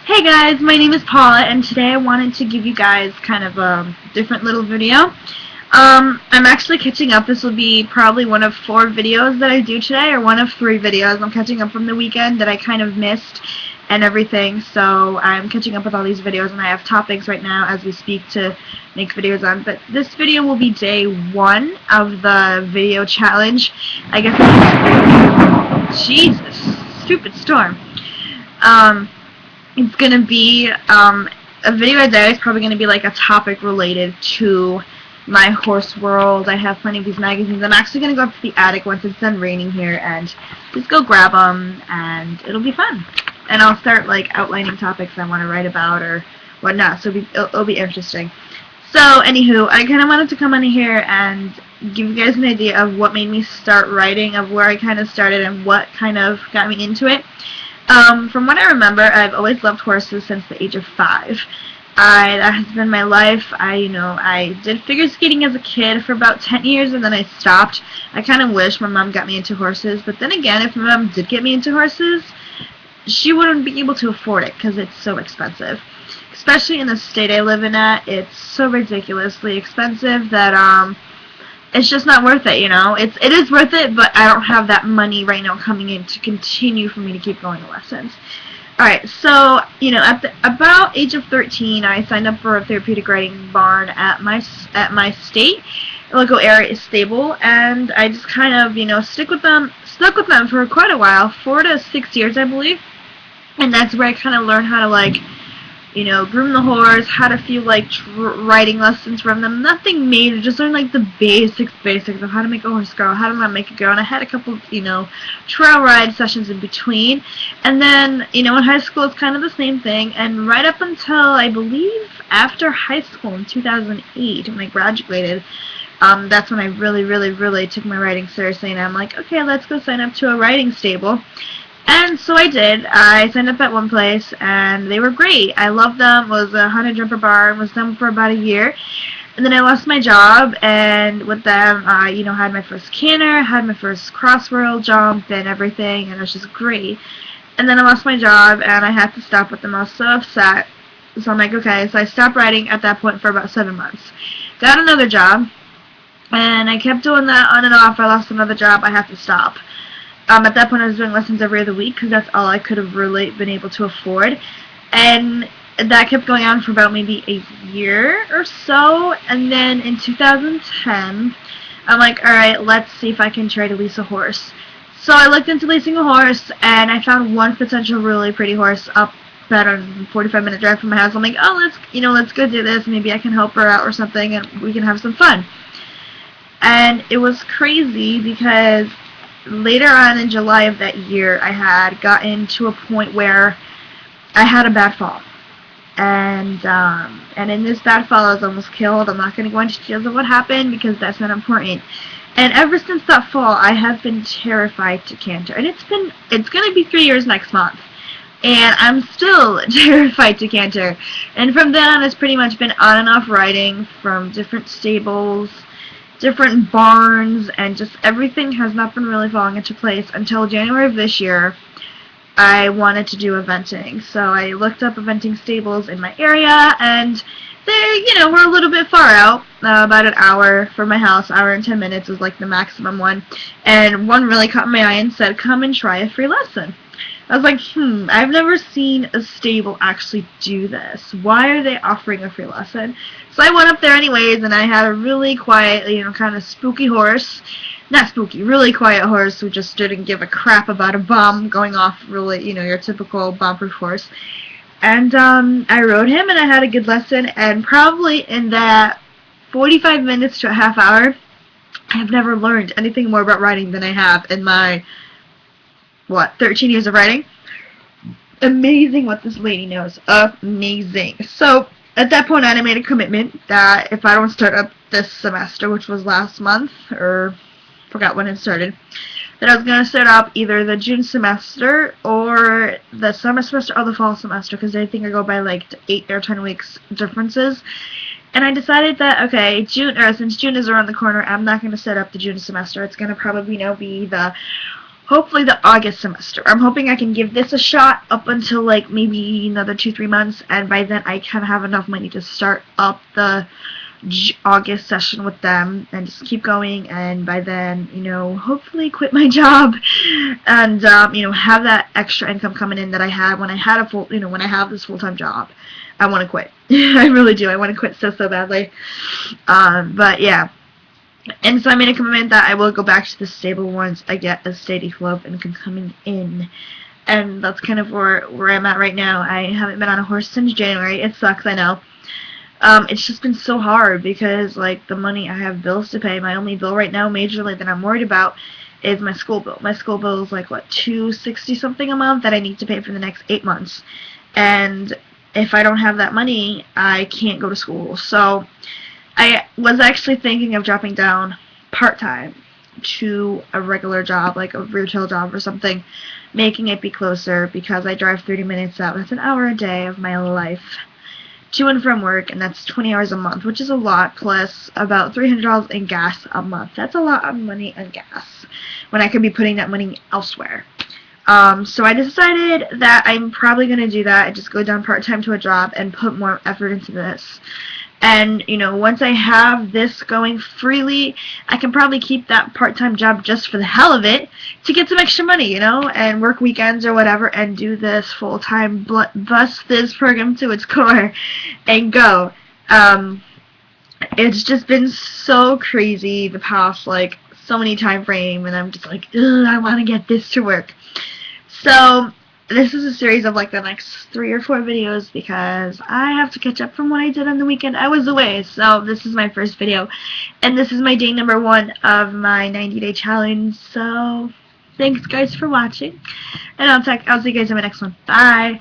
Hey guys, my name is Paula, and today I wanted to give you guys kind of a different little video. I'm actually catching up. This will be probably one of 4 videos that I do today, or one of 3 videos. I'm catching up from the weekend that I kind of missed and everything, so I'm catching up with all these videos, and I have topics right now as we speak to make videos on. But this video will be day 1 of the video challenge. I guess Jesus, stupid storm. It's going to be a video a day. It's probably going to be like a topic related to my horse world. I have plenty of these magazines. I'm actually going to go up to the attic once it's done raining here and just go grab them, and it'll be fun. And I'll start like outlining topics I want to write about or whatnot, so it'll be interesting. So anywho, I kind of wanted to come on here and give you guys an idea of what made me start writing, of where I kind of started and what kind of got me into it. From what I remember, I've always loved horses since the age of 5. That has been my life. I did figure skating as a kid for about 10 years, and then I stopped. I kind of wish my mom got me into horses, but then again, if my mom did get me into horses, she wouldn't be able to afford it because it's so expensive. Especially in the state I live in it's so ridiculously expensive that, it's just not worth it, It is worth it, but I don't have that money right now coming in to continue for me to keep going to lessons. Alright, so, at about age of 13, I signed up for a therapeutic riding barn at my state, local area stable, and I just kind of, stuck with them for quite a while, 4 to 6 years, I believe, and that's where I kind of learned how to, groom the horse, how to feel like riding lessons from them. Nothing major, just learn like the basics of how to make a horse go, how to not make it go. And I had a couple, trail ride sessions in between. And then, in high school it's kind of the same thing. And right up until, I believe, after high school in 2008, when I graduated, that's when I really took my riding seriously. And I'm like, okay, let's go sign up to a riding stable. And so I did. I signed up at one place, and they were great. I loved them. It was a 100-jumper barn. Was them for about a year. And then I lost my job, and with them, I, had my first canter, had my first crossworld jump and everything, and it was just great. And then I lost my job, and I had to stop with them. I was so upset. So I'm like, okay. So I stopped riding at that point for about 7 months. Got another job, and I kept doing that on and off. I lost another job. I had to stop. At that point, I was doing lessons every other week because that's all I could have really been able to afford. And that kept going on for about maybe a year or so. And then in 2010, I'm like, alright, let's see if I can try to lease a horse. So I looked into leasing a horse, and I found one potential really pretty horse up about a 45-minute drive from my house. I'm like, oh, let's go do this. Maybe I can help her out or something, and we can have some fun. And it was crazy because later on in July of that year, I had gotten to a point where I had a bad fall. And in this bad fall, I was almost killed. I'm not going to go into details of what happened because that's not important. And ever since that fall, I have been terrified to canter. And it's going to be 3 years next month. And I'm still terrified to canter. And from then on, it's pretty much been on and off riding from different stables, different barns, and just everything has not been really falling into place until January of this year. I wanted to do eventing, so I looked up eventing stables in my area, and they, were a little bit far out, about an hour from my house. Hour and 10 minutes was like the maximum one, and one really caught my eye and said, come and try a free lesson. I was like, I've never seen a stable actually do this. Why are they offering a free lesson? So I went up there anyways, and I had a really quiet, kind of spooky horse. Not spooky, really quiet horse who just didn't give a crap about a bomb going off, really, your typical bomb-proof horse. And I rode him, and I had a good lesson, and probably in that 45 minutes to a half hour, I have never learned anything more about riding than I have in my 13 years of riding. Amazing what this lady knows. Amazing. So at that point on, I made a commitment that if I don't start up this semester, which was last month, or forgot when it started, that I was going to start up either the June semester or the summer semester or the fall semester, because I think I go by like 8 or 10 weeks differences. And I decided that, okay, since June is around the corner, I'm not going to set up the June semester. It's going to probably be the hopefully the August semester. I'm hoping I can give this a shot up until like maybe another 2-3 months, and by then I can have enough money to start up the August session with them and just keep going, and by then, you know, hopefully quit my job and you know, have that extra income coming in that I had when I had a full, you know, when I have this full-time job. I want to quit. I really do. I want to quit so badly. But yeah. And so I made a commitment that I will go back to the stable once I get a steady flow of income coming in. And that's kind of where I'm at right now. I haven't been on a horse since January. It sucks, I know. It's just been so hard because, like, the money, I have bills to pay. My only bill right now, majorly, that I'm worried about is my school bill. My school bill is like, what, $260 something a month that I need to pay for the next 8 months. And if I don't have that money, I can't go to school. So I was actually thinking of dropping down part-time to a regular job, like a retail job or something, making it be closer, because I drive 30 minutes out. That's an hour a day of my life to and from work, and that's 20 hours a month, which is a lot, plus about $300 in gas a month. That's a lot of money on gas when I could be putting that money elsewhere. So I decided that I'm probably going to do that. I just go down part-time to a job and put more effort into this. And, you know, once I have this going freely, I can probably keep that part-time job just for the hell of it to get some extra money, you know, and work weekends or whatever and do this full-time, bust this program to its core and go. It's just been so crazy the past, like, so many time frame, and I'm just like, ugh, I want to get this to work. So this is a series of like the next 3 or 4 videos because I have to catch up from what I did on the weekend. I was away, so this is my first video, and this is my day number 1 of my 90-day challenge. So thanks guys for watching, and I'll see you guys in my next one. Bye.